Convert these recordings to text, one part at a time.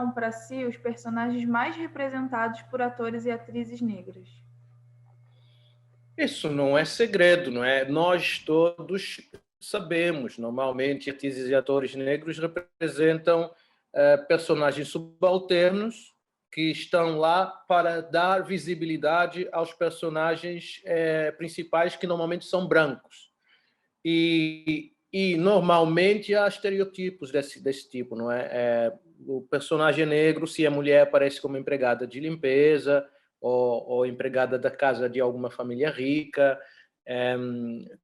são, para si, os personagens mais representados por atores e atrizes negras? Isso não é segredo, não é? Nós todos sabemos, normalmente, atrizes e atores negros representam personagens subalternos que estão lá para dar visibilidade aos personagens principais, que normalmente são brancos. E normalmente há estereotipos desse tipo, não é? O personagem negro, se é mulher, aparece como empregada de limpeza ou empregada da casa de alguma família rica.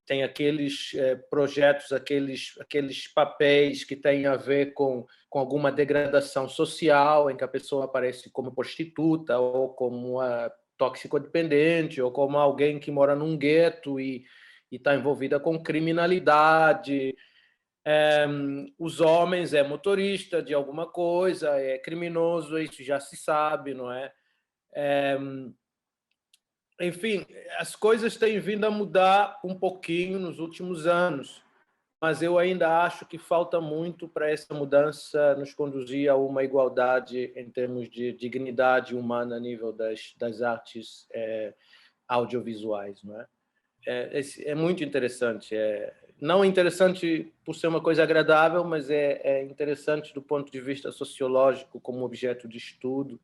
Tem aqueles projetos, aqueles papéis que têm a ver com alguma degradação social, em que a pessoa aparece como prostituta ou como uma toxicodependente ou como alguém que mora num gueto e está envolvida com criminalidade. Os homens é motorista de alguma coisa, é criminoso, isso já se sabe, não é? Enfim, as coisas têm vindo a mudar um pouquinho nos últimos anos, mas eu ainda acho que falta muito para essa mudança nos conduzir a uma igualdade em termos de dignidade humana a nível das artes audiovisuais, não é? É muito interessante. Não interessante por ser uma coisa agradável, mas é interessante do ponto de vista sociológico como objeto de estudo,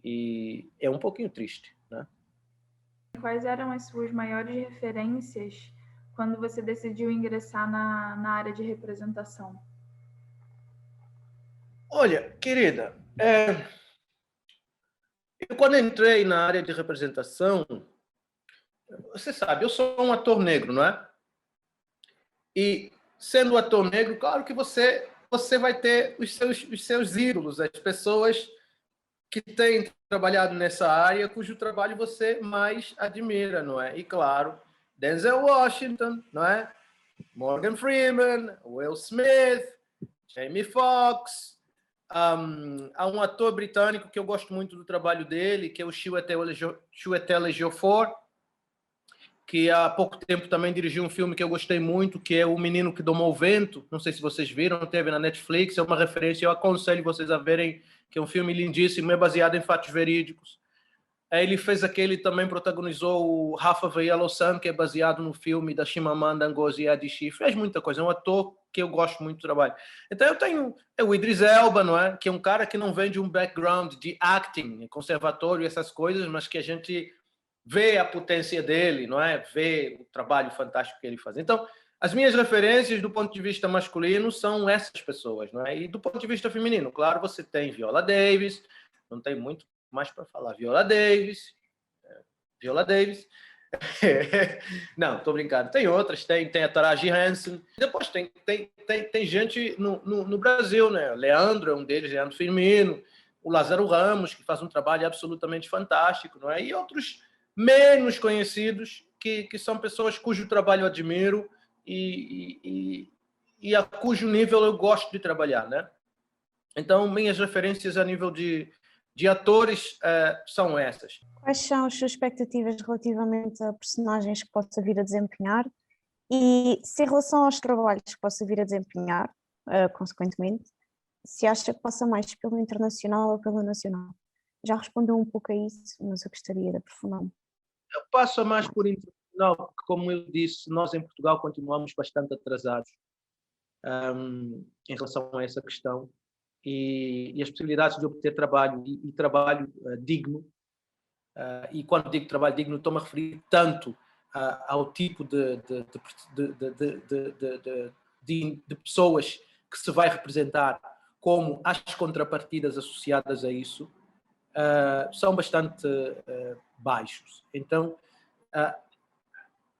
e é um pouquinho triste, né? Quais eram as suas maiores referências quando você decidiu ingressar na área de representação? Olha, querida, eu quando entrei na área de representação, você sabe, eu sou um ator negro, não é? E sendo ator negro, claro que você vai ter os seus ídolos, as pessoas que têm trabalhado nessa área, cujo trabalho você mais admira, não é? E claro, Denzel Washington, não é? Morgan Freeman, Will Smith, Jamie Foxx. Há um ator britânico que eu gosto muito do trabalho dele, que é o Chiwetel Ejiofor, que há pouco tempo também dirigiu um filme que eu gostei muito, que é O Menino que Domou o Vento. Não sei se vocês viram, teve na Netflix, é uma referência, eu aconselho vocês a verem, que é um filme lindíssimo, é baseado em fatos verídicos. Ele fez aquele, também protagonizou o Half of a Yellow Sun, que é baseado no filme da Chimamanda Ngozi Adichie. Fez muita coisa, é um ator que eu gosto muito do trabalho. Então eu tenho o Idris Elba, não é? Que é um cara que não vem de um background de acting, conservatório e essas coisas, mas que a gente vê a potência dele, não é? Vê o trabalho fantástico que ele faz. Então, as minhas referências do ponto de vista masculino são essas pessoas, não é? E do ponto de vista feminino, claro, você tem Viola Davis, não tem muito mais para falar. Viola Davis. Não, estou brincando. Tem outras, tem a Taraji Henson. Depois tem gente no Brasil, né? Leandro é um deles, Leandro Firmino, o Lázaro Ramos, que faz um trabalho absolutamente fantástico, não é? E outros menos conhecidos, que são pessoas cujo trabalho eu admiro e a cujo nível eu gosto de trabalhar, né? Então, minhas referências a nível de atores são essas. Quais são as suas expectativas relativamente a personagens que possa vir a desempenhar? E se em relação aos trabalhos que possa vir a desempenhar, consequentemente, se acha que passa mais pelo internacional ou pelo nacional? Já respondeu um pouco a isso, mas eu gostaria de aprofundar. Eu passo mais por internacional, porque, como eu disse, nós em Portugal continuamos bastante atrasados em relação a essa questão. E as possibilidades de obter trabalho e trabalho digno, e quando digo trabalho digno, estou-me a referir tanto ao tipo de pessoas que se vai representar, como às contrapartidas associadas a isso, são bastante baixos. Então,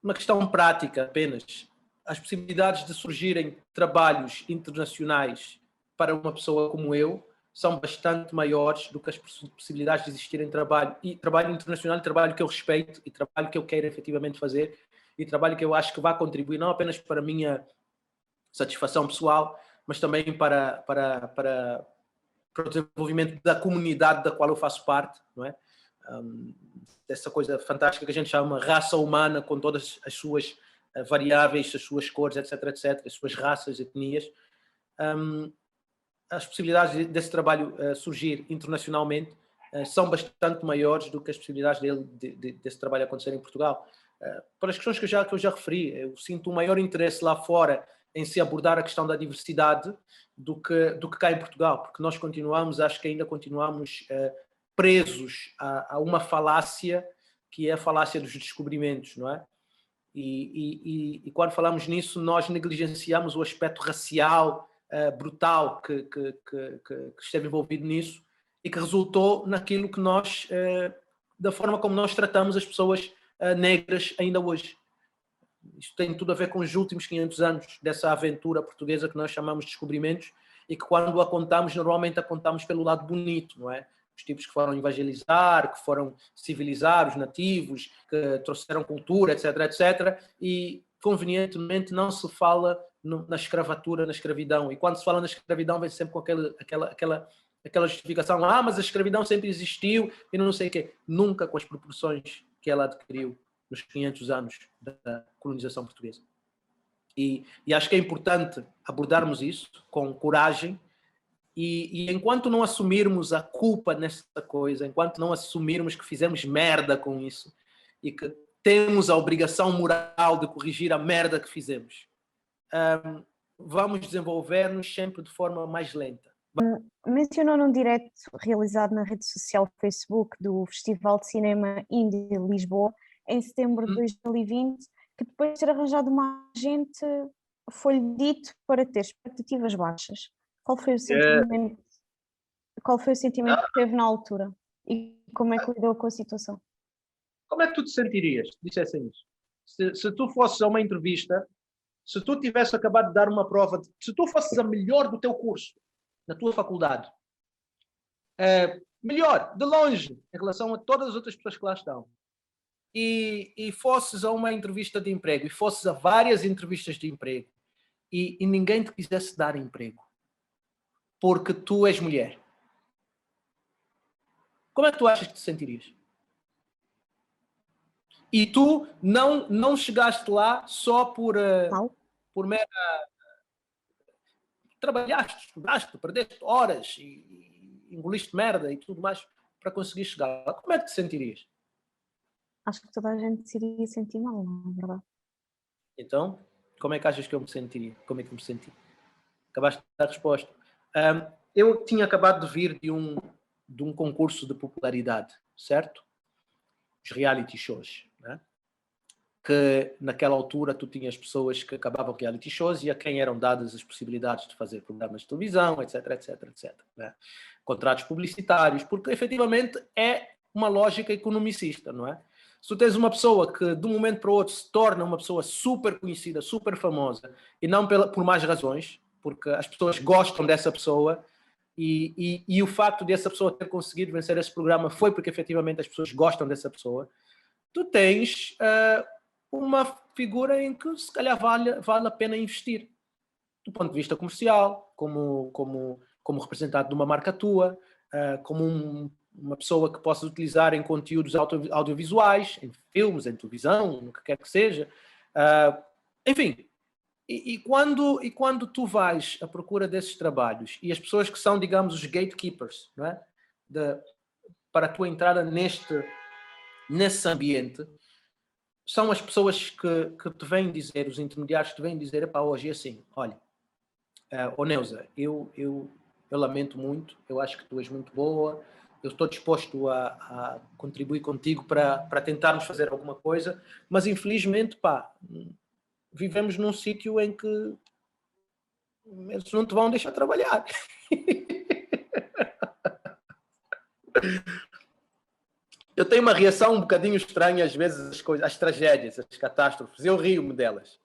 uma questão prática apenas, as possibilidades de surgirem trabalhos internacionais para uma pessoa como eu são bastante maiores do que as possibilidades de existirem trabalho internacional, e trabalho que eu respeito, e trabalho que eu quero efetivamente fazer, e trabalho que eu acho que vai contribuir não apenas para a minha satisfação pessoal, mas também para o desenvolvimento da comunidade da qual eu faço parte, não é? Dessa coisa fantástica que a gente chama raça humana, com todas as suas variáveis, as suas cores, etc., as suas raças, etnias. as possibilidades desse trabalho surgir internacionalmente são bastante maiores do que as possibilidades desse trabalho acontecer em Portugal. Por as questões que eu já referi, eu sinto um maior interesse lá fora em se abordar a questão da diversidade do que cá em Portugal, porque nós acho que ainda continuamos presos a uma falácia, que é a falácia dos descobrimentos, não é? E quando falamos nisso, nós negligenciamos o aspecto racial brutal que esteve envolvido nisso e que resultou naquilo que nós, da forma como nós tratamos as pessoas negras ainda hoje. Isto tem tudo a ver com os últimos 500 anos dessa aventura portuguesa que nós chamamos de descobrimentos e que quando a contamos, normalmente a contamos pelo lado bonito, não é? Os tipos que foram evangelizar, que foram civilizar os nativos, que trouxeram cultura, etc, etc. E, convenientemente, não se fala na escravatura, na escravidão. E quando se fala na escravidão, vem sempre com aquela justificação. Mas a escravidão sempre existiu e não sei o quê. Nunca com as proporções que ela adquiriu nos 500 anos da colonização portuguesa. E acho que é importante abordarmos isso com coragem e enquanto não assumirmos a culpa nessa coisa, enquanto não assumirmos que fizemos merda com isso e que temos a obrigação moral de corrigir a merda que fizemos, vamos desenvolver-nos sempre de forma mais lenta. Mencionou num direto realizado na rede social Facebook do Festival de Cinema Indie de Lisboa, em setembro de 2020, que depois de ter arranjado uma agente, foi-lhe dito para ter expectativas baixas. Qual foi o sentimento que teve na altura? E como é que lidou com a situação? Como é que tu te sentirias se dissessem isso? Se tu fosses a uma entrevista, se tu tivesse acabado de dar uma prova, se tu fosses a melhor do teu curso, na tua faculdade, melhor, de longe, em relação a todas as outras pessoas que lá estão, e fosses a uma entrevista de emprego, e fosses a várias entrevistas de emprego, e ninguém te quisesse dar emprego, porque tu és mulher, como é que tu achas que te sentirias? E tu não chegaste lá só por mera... Trabalhaste, estudaste, perdeste horas e engoliste merda e tudo mais para conseguir chegar lá. Como é que te sentirias? Acho que toda a gente se iria sentir mal, não é verdade? Então, como é que achas que eu me sentiria? Como é que me senti? Acabaste de dar a resposta. Eu tinha acabado de vir de um concurso de popularidade, certo? Os reality shows, né? Que naquela altura tu tinhas pessoas que acabavam reality shows e a quem eram dadas as possibilidades de fazer programas de televisão, etc, etc, etc. Né? Contratos publicitários, porque efetivamente é uma lógica economicista, não é? Se tu tens uma pessoa que de um momento para o outro se torna uma pessoa super conhecida, super famosa, e não por mais razões, porque as pessoas gostam dessa pessoa, e o facto de essa pessoa ter conseguido vencer esse programa foi porque efetivamente as pessoas gostam dessa pessoa, tu tens uma figura em que se calhar vale a pena investir. Do ponto de vista comercial, como representante de uma marca tua, como uma pessoa que possa utilizar em conteúdos audiovisuais, em filmes, em televisão, no que quer que seja. Enfim, e quando tu vais à procura desses trabalhos e as pessoas que são, digamos, os gatekeepers, não é? Para a tua entrada nesse ambiente, são as pessoas que te vêm dizer, os intermediários que te vêm dizer, hoje é assim, olha, Neuza, eu lamento muito, eu acho que tu és muito boa, eu estou disposto a contribuir contigo para tentarmos fazer alguma coisa, mas infelizmente, vivemos num sítio em que eles não te vão deixar trabalhar. Eu tenho uma reação um bocadinho estranha às vezes às tragédias, às catástrofes. Eu rio-me delas.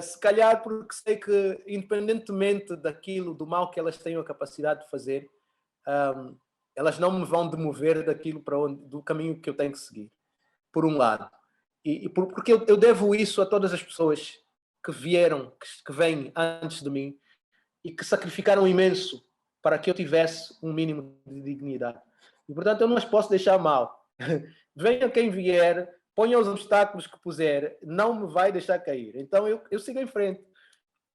Se calhar porque sei que, independentemente do mal que elas tenham a capacidade de fazer, elas não me vão demover do caminho que eu tenho que seguir, por um lado. Porque eu devo isso a todas as pessoas que vieram, que vêm antes de mim e que sacrificaram imenso para que eu tivesse um mínimo de dignidade. E, portanto, eu não as posso deixar mal. Venha quem vier, ponha os obstáculos que puser, não me vai deixar cair. Então, eu sigo em frente.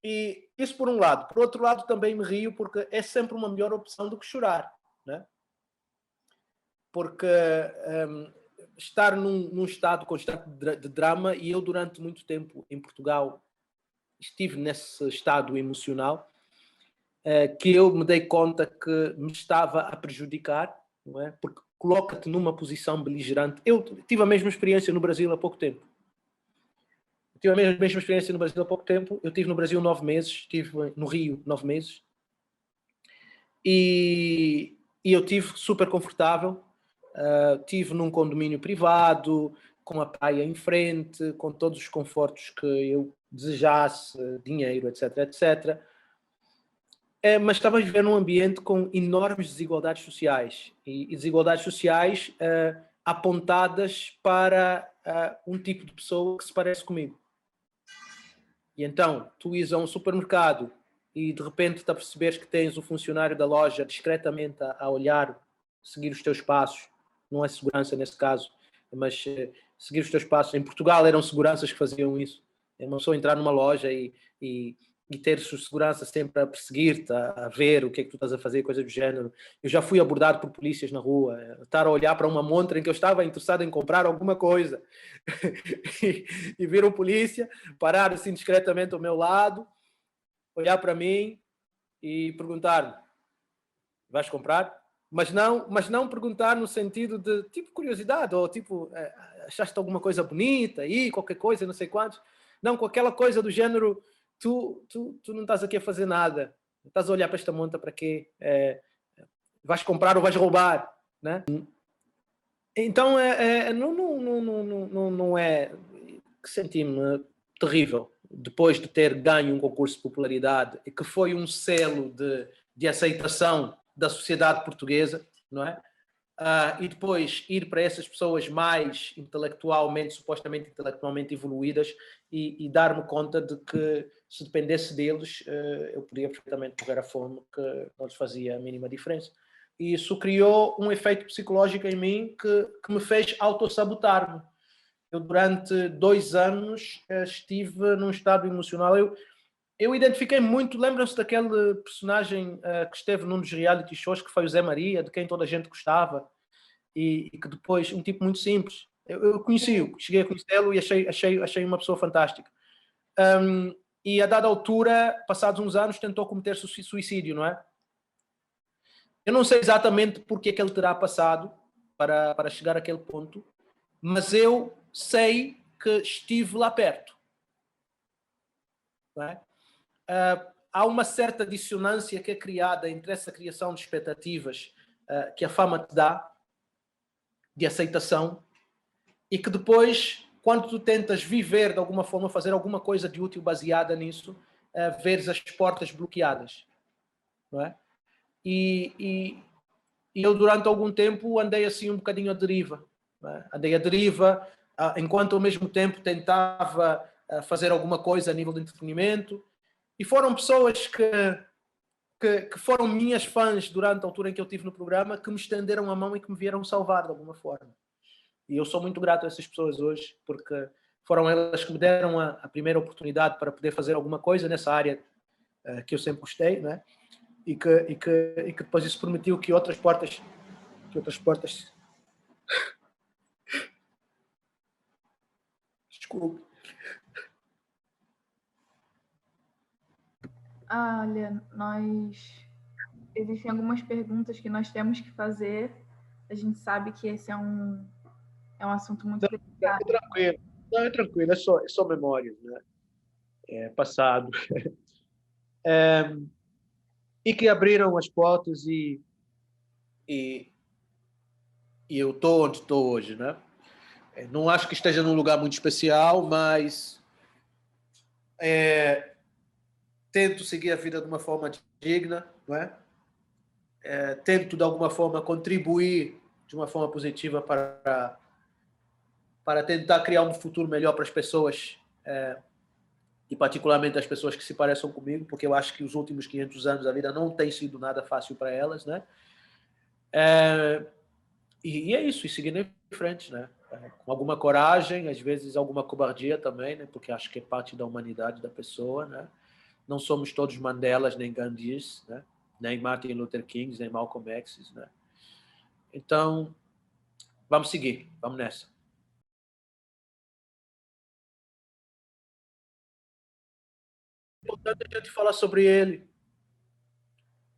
E isso por um lado. Por outro lado, também me rio porque é sempre uma melhor opção do que chorar, né? Porque estar num estado constante de drama, e eu durante muito tempo em Portugal estive nesse estado emocional, que eu me dei conta que me estava a prejudicar, não é? Porque coloca-te numa posição beligerante. Eu tive a mesma experiência no Brasil há pouco tempo. Tive a mesma experiência no Brasil há pouco tempo. Eu estive no Brasil 9 meses, estive no Rio 9 meses. E eu estive super confortável. Estive num condomínio privado, com a praia em frente, com todos os confortos que eu desejasse, dinheiro, etc, etc. Mas estava a viver num ambiente com enormes desigualdades sociais. E desigualdades sociais apontadas para um tipo de pessoa que se parece comigo. E então, tu ires a um supermercado e de repente te aperceberes que tens o funcionário da loja discretamente a olhar, seguir os teus passos. Não é segurança nesse caso, mas seguir os teus passos. Em Portugal eram seguranças que faziam isso. É uma pessoa entrar numa loja e ter segurança sempre a perseguir-te, a ver o que é que tu estás a fazer, coisa do género. Eu já fui abordado por polícias na rua, estar a olhar para uma montra em que eu estava interessado em comprar alguma coisa e vir um polícia, parar assim discretamente ao meu lado, olhar para mim e perguntar-me: vais comprar? Mas não perguntar no sentido de tipo curiosidade, ou tipo, achaste alguma coisa bonita aí, qualquer coisa, não sei quantos. Não, com aquela coisa do género, tu não estás aqui a fazer nada, estás a olhar para esta monta para quê? Vais comprar ou vais roubar, né? Então não é que senti-me terrível depois de ter ganho um concurso de popularidade e que foi um selo de aceitação da sociedade portuguesa, não é? E depois ir para essas pessoas mais supostamente intelectualmente evoluídas e dar-me conta de que se dependesse deles, eu podia perfeitamente morrer à fome, que não lhes fazia a mínima diferença. E isso criou um efeito psicológico em mim que me fez autossabotar-me. Eu durante 2 anos estive num estado emocional. Eu identifiquei muito, lembram-se daquele personagem que esteve num dos reality shows, que foi o Zé Maria, de quem toda a gente gostava, e que depois, um tipo muito simples. Eu conheci-o, cheguei a conhecê-lo e achei uma pessoa fantástica. E a dada altura, passados uns anos, tentou cometer suicídio, não é? Eu não sei exatamente porque é que ele terá passado para chegar àquele ponto, mas eu sei que estive lá perto. Não é? Há uma certa dissonância que é criada entre essa criação de expectativas que a fama te dá, de aceitação, e que depois, quando tu tentas viver de alguma forma, fazer alguma coisa de útil baseada nisso, veres as portas bloqueadas. Não é? E eu, durante algum tempo, andei assim um bocadinho à deriva. Não é? Andei à deriva, enquanto ao mesmo tempo tentava fazer alguma coisa a nível de entretenimento. E foram pessoas que foram minhas fãs durante a altura em que eu estive no programa, que me estenderam a mão e que me vieram salvar de alguma forma. E eu sou muito grato a essas pessoas hoje, porque foram elas que me deram a primeira oportunidade para poder fazer alguma coisa nessa área que eu sempre gostei, né? E que depois isso permitiu que outras portas desculpe. Olha, existem algumas perguntas que nós temos que fazer. A gente sabe que esse é um assunto muito delicado. É tranquilo, é só memórias, né? É passado. E que abriram as portas e eu estou onde estou hoje, né? Não acho que esteja num lugar muito especial, mas tento seguir a vida de uma forma digna, não é? Tento de alguma forma contribuir de uma forma positiva para tentar criar um futuro melhor para as pessoas, e particularmente as pessoas que se pareçam comigo, porque eu acho que os últimos 500 anos da vida não tem sido nada fácil para elas, né? E é isso, e seguindo em frente, né? Com alguma coragem, às vezes alguma cobardia também, né? Porque acho que é parte da humanidade da pessoa, né? não somos todos Mandelas, nem Gandhis, né? Nem Martin Luther Kings, nem Malcolm X's, né? Então, vamos seguir, vamos nessa. É importante a gente falar sobre ele.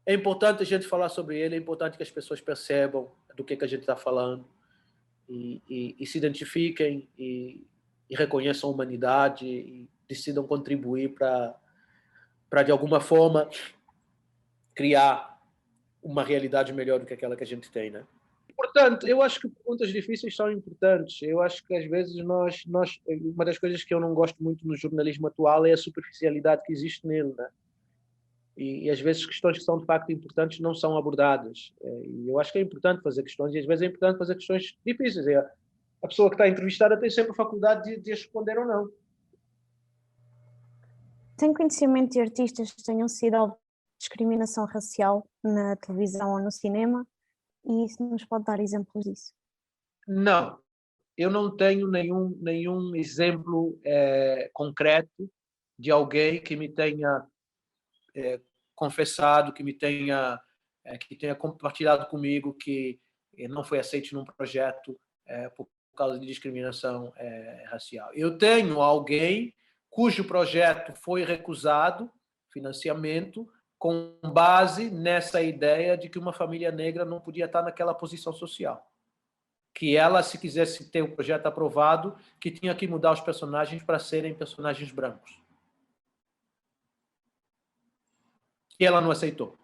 É importante a gente falar sobre ele, é importante que as pessoas percebam do que a gente está falando e se identifiquem e reconheçam a humanidade e decidam contribuir para, de alguma forma, criar uma realidade melhor do que aquela que a gente tem, né? Portanto, eu acho que perguntas difíceis são importantes. Eu acho que, às vezes, uma das coisas que eu não gosto muito no jornalismo atual é a superficialidade que existe nele, né? E às vezes questões que são de facto importantes não são abordadas. E eu acho que é importante fazer questões, e às vezes é importante fazer questões difíceis. A pessoa que está entrevistada tem sempre a faculdade de responder ou não. Tem conhecimento de artistas que tenham sido alvo de discriminação racial na televisão ou no cinema? E isso nos pode dar exemplos disso? Não, eu não tenho nenhum exemplo concreto de alguém que me tenha confessado, que tenha compartilhado comigo que não foi aceito num projeto por causa de discriminação racial. Eu tenho alguém cujo projeto foi recusado financiamento com base nessa ideia de que uma família negra não podia estar naquela posição social. Que ela, se quisesse ter o projeto aprovado, que tinha que mudar os personagens para serem personagens brancos. E ela não aceitou.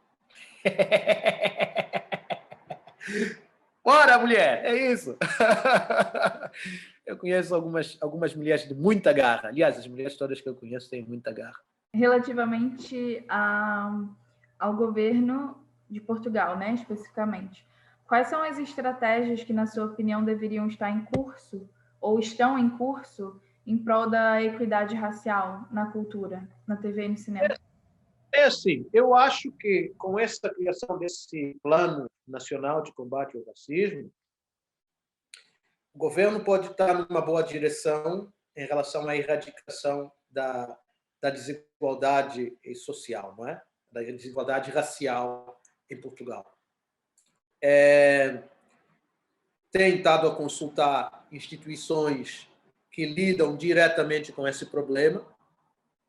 Bora, mulher! É isso! Eu conheço algumas mulheres de muita garra. Aliás, as mulheres todas que eu conheço têm muita garra. Relativamente ao governo de Portugal, né, especificamente, quais são as estratégias que, na sua opinião, deveriam estar em curso ou estão em curso em prol da equidade racial na cultura, na TV e no cinema? É assim, eu acho que com essa criação desse Plano Nacional de Combate ao Racismo, o governo pode estar numa boa direção em relação à erradicação da desigualdade social, não é? Da desigualdade racial em Portugal. Tem estado a consultar instituições que lidam diretamente com esse problema,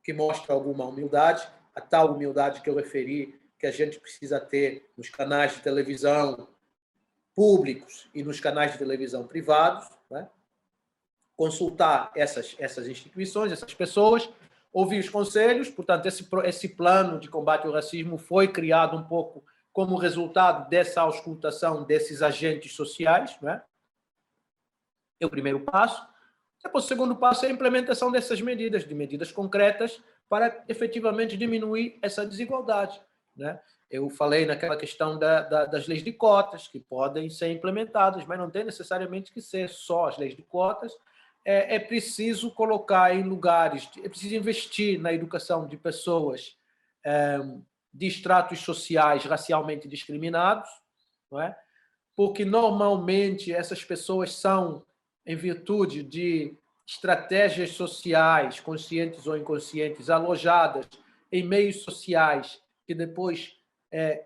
que mostram alguma humildade, a tal humildade que eu referi, que a gente precisa ter nos canais de televisão públicos e nos canais de televisão privados, né? Consultar essas instituições, essas pessoas, ouvir os conselhos. Portanto, esse plano de combate ao racismo foi criado um pouco como resultado dessa auscultação desses agentes sociais, né? É o primeiro passo. Depois, o segundo passo é a implementação dessas medidas, de medidas concretas para efetivamente diminuir essa desigualdade, né? Eu falei naquela questão das leis de cotas, que podem ser implementadas, mas não tem necessariamente que ser só as leis de cotas. É preciso colocar em lugares, é preciso investir na educação de pessoas de estratos sociais racialmente discriminados, não é? Porque normalmente essas pessoas são, em virtude de estratégias sociais, conscientes ou inconscientes, alojadas em meios sociais que depois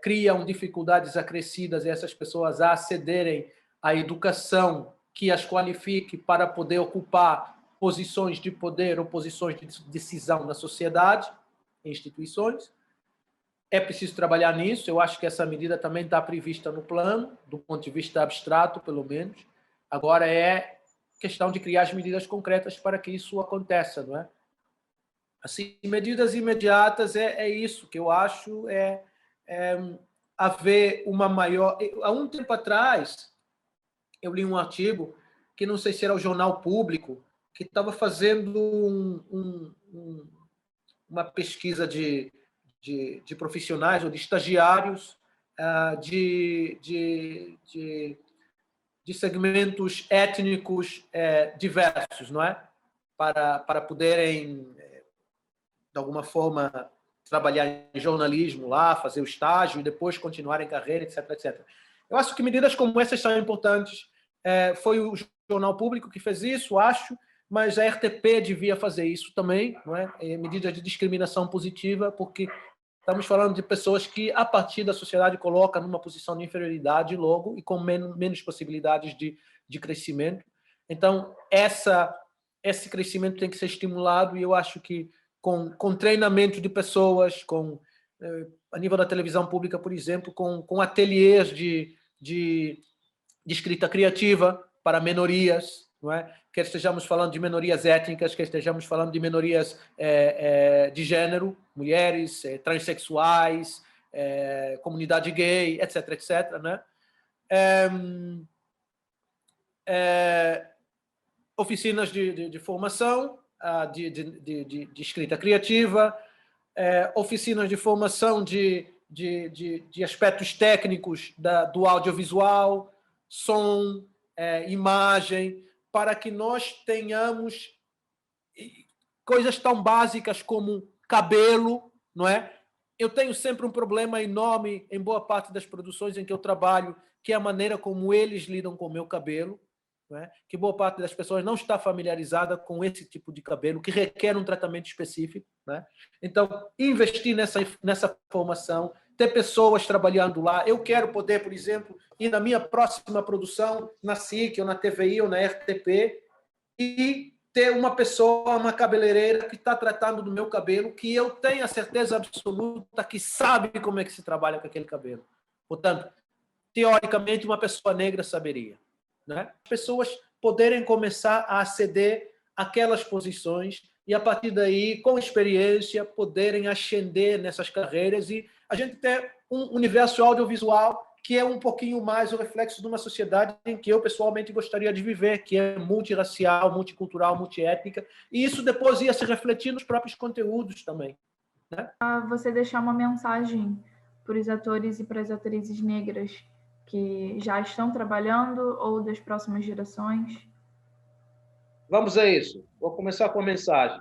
criam dificuldades acrescidas a essas pessoas a acederem à educação que as qualifique para poder ocupar posições de poder ou posições de decisão na sociedade, em instituições. É preciso trabalhar nisso. Eu acho que essa medida também está prevista no plano, do ponto de vista abstrato, pelo menos. Agora é questão de criar as medidas concretas para que isso aconteça, não é? Assim, medidas imediatas é isso que eu acho, haver uma maior... Há um tempo atrás, eu li um artigo, que não sei se era o Jornal Público, que estava fazendo uma pesquisa de profissionais ou de estagiários de segmentos étnicos diversos, não é? Para poderem, de alguma forma, trabalhar em jornalismo lá, fazer o estágio e depois continuar em carreira, etc, etc. Eu acho que medidas como essas são importantes. Foi o Jornal Público que fez isso, acho. mas a RTP devia fazer isso também, não é? Medida de discriminação positiva, porque estamos falando de pessoas que, a partir da sociedade, colocam numa posição de inferioridade logo e com menos possibilidades de crescimento. Então, esse crescimento tem que ser estimulado e eu acho que com treinamento de pessoas, a nível da televisão pública, por exemplo, com ateliês de escrita criativa para minorias, não é? Quer estejamos falando de minorias étnicas, quer estejamos falando de minorias de gênero, mulheres, transexuais, comunidade gay, etc., etc., né? Oficinas de formação, de escrita criativa, oficinas de formação de aspectos técnicos do audiovisual, som, imagem, para que nós tenhamos coisas tão básicas como cabelo, não é? Eu tenho sempre um problema enorme em boa parte das produções em que eu trabalho, que é a maneira como eles lidam com o meu cabelo, não é? Que boa parte das pessoas não está familiarizada com esse tipo de cabelo, que requer um tratamento específico, não é? Então, investir nessa formação, ter pessoas trabalhando lá. Eu quero poder, por exemplo, ir na minha próxima produção, na SIC, ou na TVI, ou na RTP, e ter uma pessoa, uma cabeleireira que está tratando do meu cabelo, que eu tenho a certeza absoluta que sabe como é que se trabalha com aquele cabelo. Portanto, teoricamente, uma pessoa negra saberia, né? As pessoas poderem começar a aceder àquelas posições e, a partir daí, com experiência, poderem ascender nessas carreiras e a gente ter um universo audiovisual que é um pouquinho mais o reflexo de uma sociedade em que eu, pessoalmente, gostaria de viver, que é multirracial, multicultural, multiétnica, e isso depois ia se refletir nos próprios conteúdos também, né? Você deixar uma mensagem para os atores e para as atrizes negras que já estão trabalhando ou das próximas gerações? Vamos a isso. Vou começar com a mensagem.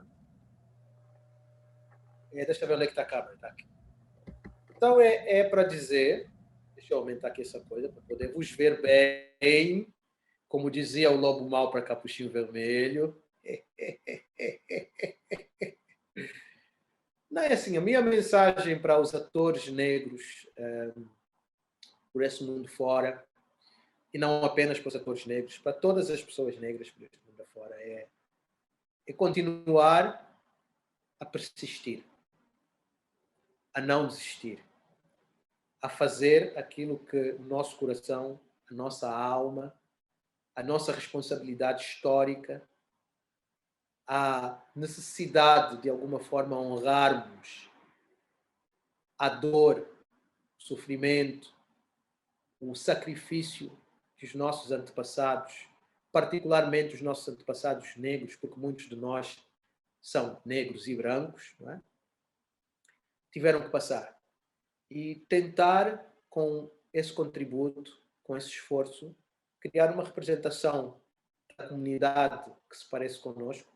Deixa eu ver onde é que está a câmera. Tá aqui. Então, é para dizer... Deixa eu aumentar aqui essa coisa para poder vos ver bem. Como dizia o Lobo Mau para Capuchinho Vermelho. Não é assim, a minha mensagem para os atores negros por esse mundo fora, e não apenas para os atores negros, para todas as pessoas negras por esse mundo fora, é continuar a persistir, a não desistir, a fazer aquilo que o nosso coração, a nossa alma, a nossa responsabilidade histórica, a necessidade de alguma forma honrarmos a dor, o sofrimento, o sacrifício dos nossos antepassados, particularmente os nossos antepassados negros, porque muitos de nós são negros e brancos, não é? Tiveram que passar. E tentar, com esse contributo, com esse esforço, criar uma representação da comunidade que se parece connosco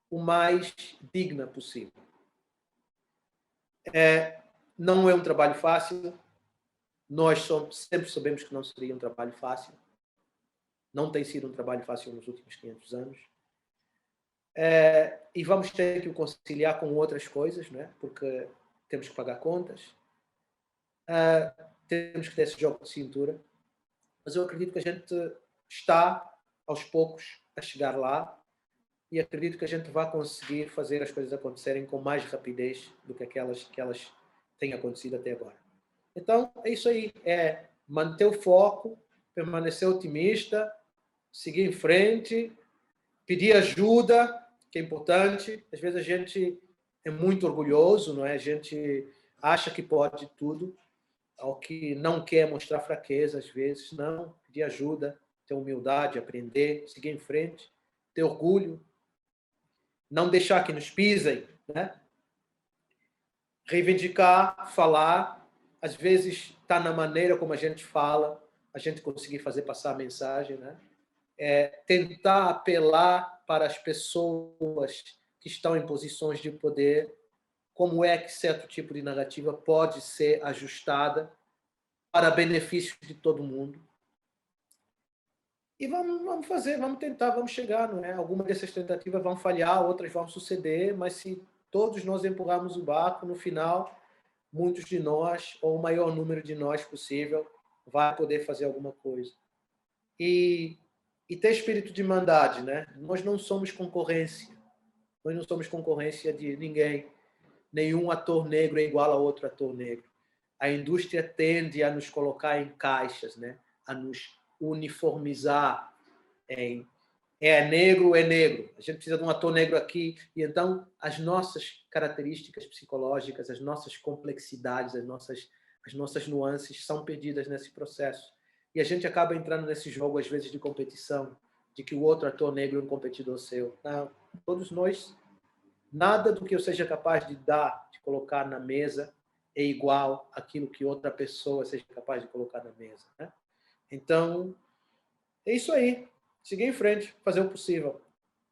o mais digna possível. Não é um trabalho fácil. Nós sempre sabemos que não seria um trabalho fácil. Não tem sido um trabalho fácil nos últimos 500 anos. E vamos ter que o conciliar com outras coisas, não é? Porque temos que pagar contas, temos que ter esse jogo de cintura, mas eu acredito que a gente está, aos poucos, a chegar lá e acredito que a gente vai conseguir fazer as coisas acontecerem com mais rapidez do que aquelas que elas têm acontecido até agora. Então, é isso aí, é manter o foco, permanecer otimista, seguir em frente, pedir ajuda, que é importante. Às vezes a gente é muito orgulhoso, não é? A gente acha que pode tudo, ao que não quer mostrar fraqueza, às vezes. Não, pedir ajuda, ter humildade, aprender, seguir em frente, ter orgulho, não deixar que nos pisem, né? Reivindicar, falar, às vezes está na maneira como a gente fala, a gente conseguir fazer passar a mensagem, né? Tentar apelar para as pessoas que estão em posições de poder, como é que certo tipo de narrativa pode ser ajustada para benefício de todo mundo. E vamos fazer, vamos tentar, vamos chegar, não é? Algumas dessas tentativas vão falhar, outras vão suceder, mas se todos nós empurrarmos o barco, no final, muitos de nós, ou o maior número de nós possível, vai poder fazer alguma coisa. E ter espírito de irmandade, né? Nós não somos concorrência. Nós não somos concorrência de ninguém. Nenhum ator negro é igual a outro ator negro. A indústria tende a nos colocar em caixas, né? A nos uniformizar em é negro. A gente precisa de um ator negro aqui. E então as nossas características psicológicas, as nossas complexidades, as nossas nuances são perdidas nesse processo. E a gente acaba entrando nesse jogo, às vezes, de competição, de que o outro ator negro é um competidor seu. Não, todos nós, nada do que eu seja capaz de dar, de colocar na mesa, é igual àquilo que outra pessoa seja capaz de colocar na mesa, né? Então, é isso aí. Seguir em frente, fazer o possível.